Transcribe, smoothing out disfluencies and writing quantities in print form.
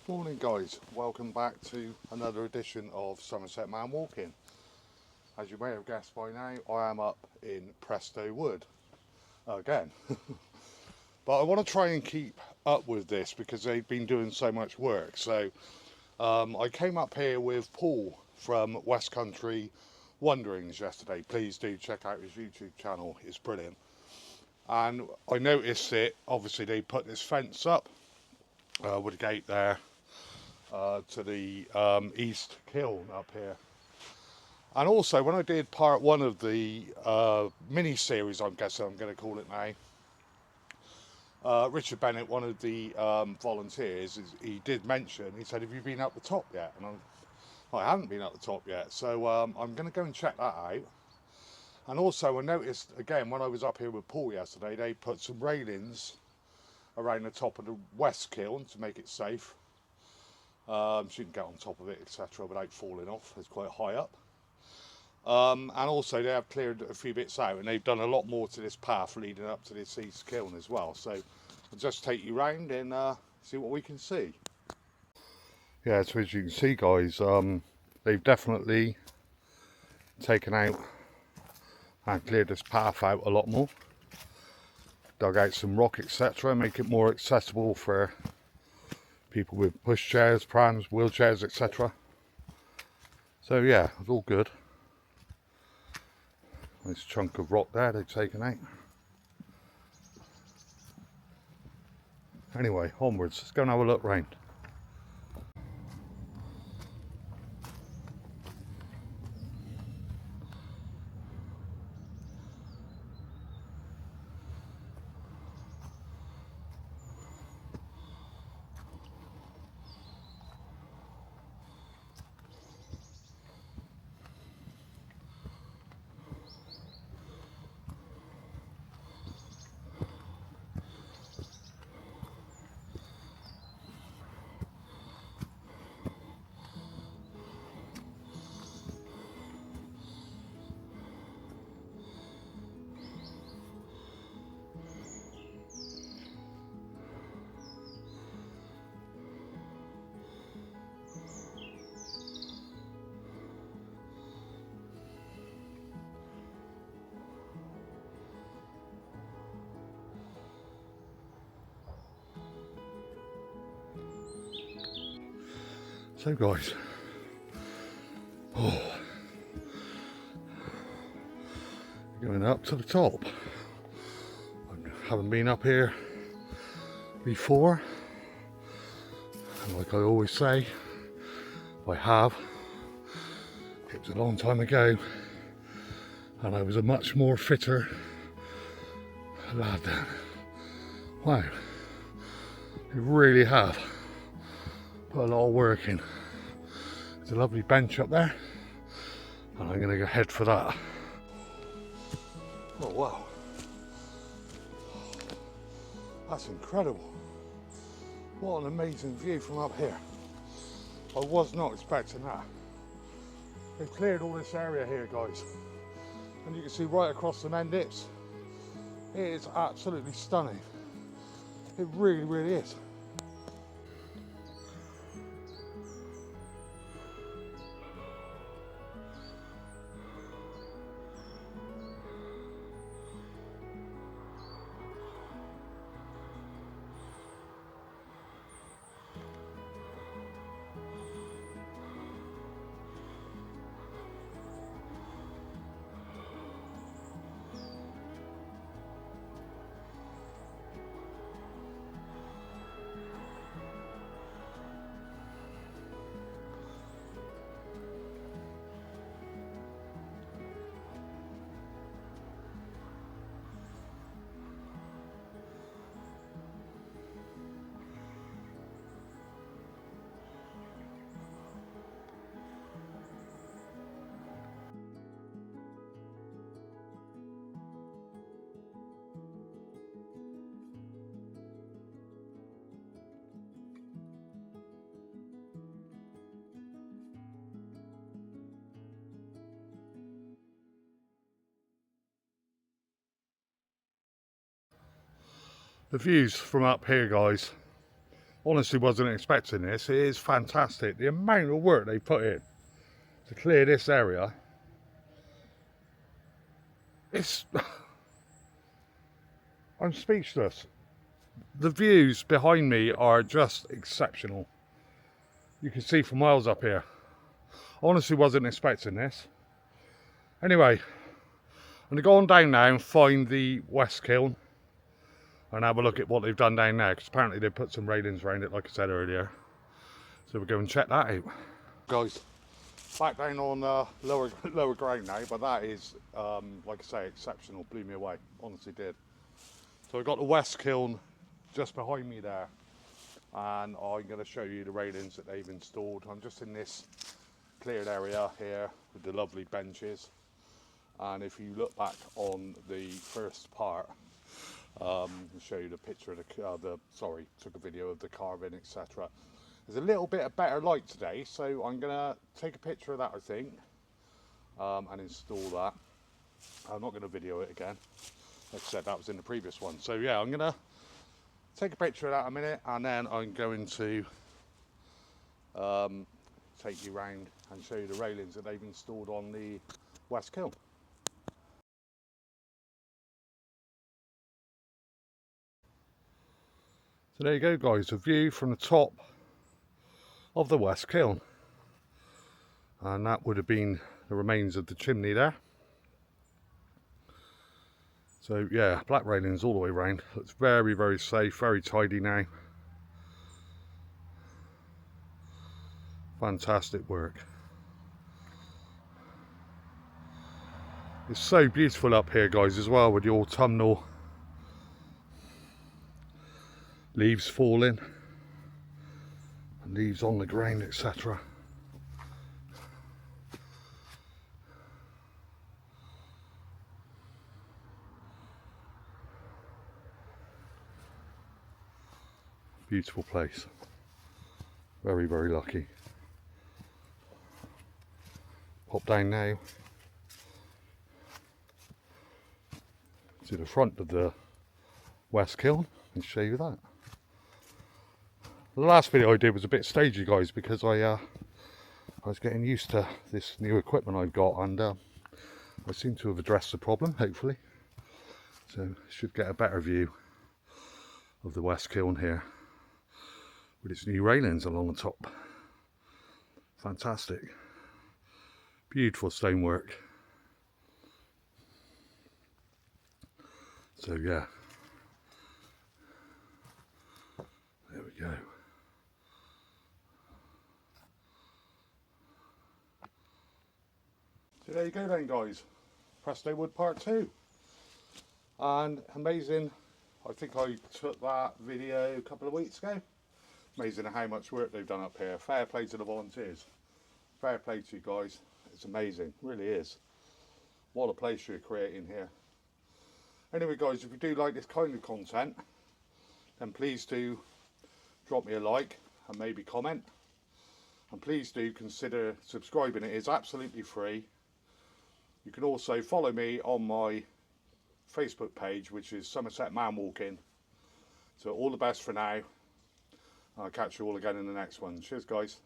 Morning guys, welcome back to another edition of Somerset Man Walking. As you may have guessed by now, I am up in Prestow Wood again. But I want to try and keep up with this because they've been doing so much work. So I came up here with Paul from West Country Wanderings yesterday. Please do check out his YouTube channel, it's brilliant. And I noticed it, obviously they put this fence up with a gate there to the East Kiln up here. And also, when I did part one of the mini-series, I'm guessing I'm going to call it now, Richard Bennett, one of the volunteers, he did mention, he said, have you been up the top yet? And I haven't been up the top yet, so I'm going to go and check that out. And also, I noticed, again, when I was up here with Paul yesterday, they put some railings around the top of the West Kiln to make it safe. So you can get on top of it, etc., without falling off. It's quite high up. And also they have cleared a few bits out, and they've done a lot more to this path leading up to this East Kiln as well. So I'll just take you round and see what we can see. Yeah, so as you can see guys, they've definitely taken out and cleared this path out a lot more. Dug out some rock, etc., make it more accessible for people with pushchairs, prams, wheelchairs, etc. So yeah, it's all good. Nice chunk of rock there they've taken out. Anyway, onwards, let's go and have a look round. So guys, going up to the top. I haven't been up here before, and like I always say, if I have, it was a long time ago, and I was a much more fitter lad then. Wow, they really have put a lot of work in. There's a lovely bench up there, and I'm going to go head for that. Oh wow, that's incredible. What an amazing view from up here. I was not expecting that. They've cleared all this area here guys, and you can see right across the Mendips. It is absolutely stunning. It really, really is. The views from up here guys, Honestly wasn't expecting this. It is fantastic. The amount of work they put in to clear this area. It's... I'm speechless. The views behind me are just exceptional. You can see for miles up here. Honestly wasn't expecting this. Anyway, I'm going to go on down now and find the West Kiln and have a look at what they've done down there, because apparently they put some railings around it like I said earlier. So we'll go and check that out. Guys, back down on lower ground now, but that is, like I say, exceptional. Blew me away, honestly did. So we've got the West Kiln just behind me there, and I'm going to show you the railings that they've installed. I'm just in this cleared area here with the lovely benches, and if you look back on the first part, I'll show you the picture of took a video of the carving, etc. There's a little bit of better light today, so I'm going to take a picture of that, I think, and install that. I'm not going to video it again. Like I said, that was in the previous one. So yeah, I'm going to take a picture of that in a minute, and then I'm going to take you round and show you the railings that they've installed on the West Kiln. So there you go guys, a view from the top of the West Kiln, and that would have been the remains of the chimney there. So yeah, black railings all the way around. Looks very, very safe, very tidy now. Fantastic work. It's so beautiful up here guys as well, with the autumnal leaves falling and leaves on the ground, etc. Beautiful place. Very, very lucky. Pop down now to the front of the West Kiln and show you that. The last video I did was a bit stagey guys, because I was getting used to this new equipment I've got, and I seem to have addressed the problem, hopefully. So should get a better view of the West Kiln here with its new railings along the top. Fantastic. Beautiful stonework. So yeah, there we go. So there you go then guys, Prestow Wood Part 2. And amazing, I think I took that video a couple of weeks ago. Amazing how much work they've done up here. Fair play to the volunteers. Fair play to you guys. It's amazing, really is. What a place you're creating here. Anyway guys, if you do like this kind of content, then please do drop me a like and maybe comment. And please do consider subscribing. It is absolutely free. You can also follow me on my Facebook page, which is Somerset Man Walking. So all the best for now. I'll catch you all again in the next one. Cheers guys.